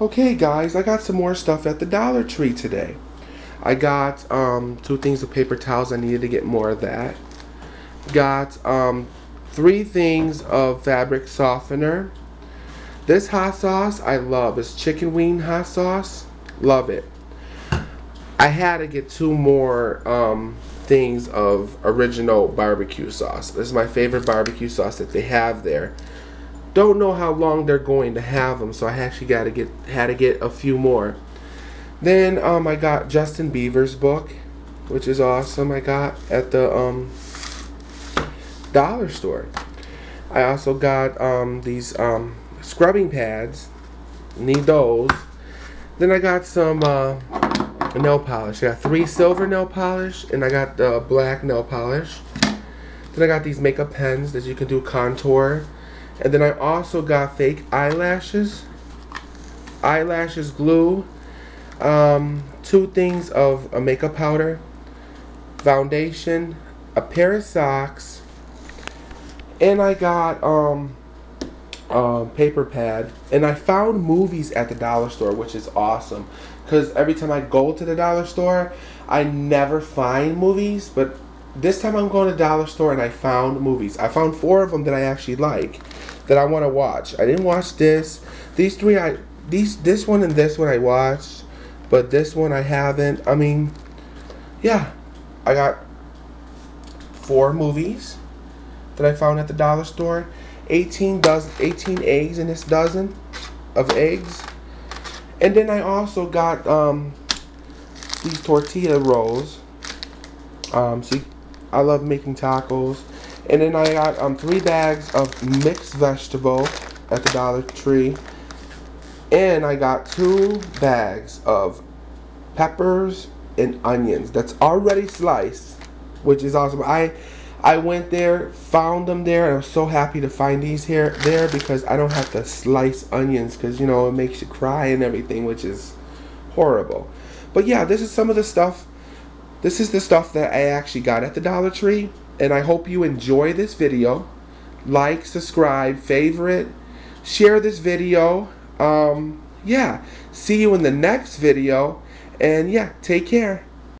Okay guys, I got some more stuff at the Dollar Tree today. I got two things of paper towels. I needed to get more of that. Got three things of fabric softener. This hot sauce I love. It's chicken wing hot sauce. Love it. I had to get two more things of original barbecue sauce. This is my favorite barbecue sauce that they have there. Don't know how long they're going to have them, so I actually had to get a few more. Then I got Justin Bieber's book, which is awesome. I got at the dollar store. I also got these scrubbing pads. Need those. Then I got some nail polish. I got 3 silver nail polish, and I got the black nail polish. Then I got these makeup pens that you can do contour. And then I also got fake eyelashes, glue, 2 things of a makeup powder, foundation, a pair of socks, and I got paper pad. And I found movies at the dollar store, which is awesome, because every time I go to the dollar store, I never find movies. But this time I'm going to the dollar store and I found movies. I found 4 of them that I actually like, that I want to watch. I didn't watch this. These 3, this one and this one I watched, but this one I haven't. I mean, yeah, I got 4 movies that I found at the dollar store. 18 eggs in this dozen of eggs. And then I also got these tortilla rolls. See, I love making tacos. And then I got 3 bags of mixed vegetable at the Dollar Tree. And I got 2 bags of peppers and onions that's already sliced, which is awesome. I went there, found them there, and I was so happy to find these there, because I don't have to slice onions, because, you know, it makes you cry and everything, which is horrible. But yeah, this is some of the stuff. This is the stuff that I actually got at the Dollar Tree. And I hope you enjoy this video. Like, subscribe, favorite, share this video. Yeah, see you in the next video. And yeah, take care.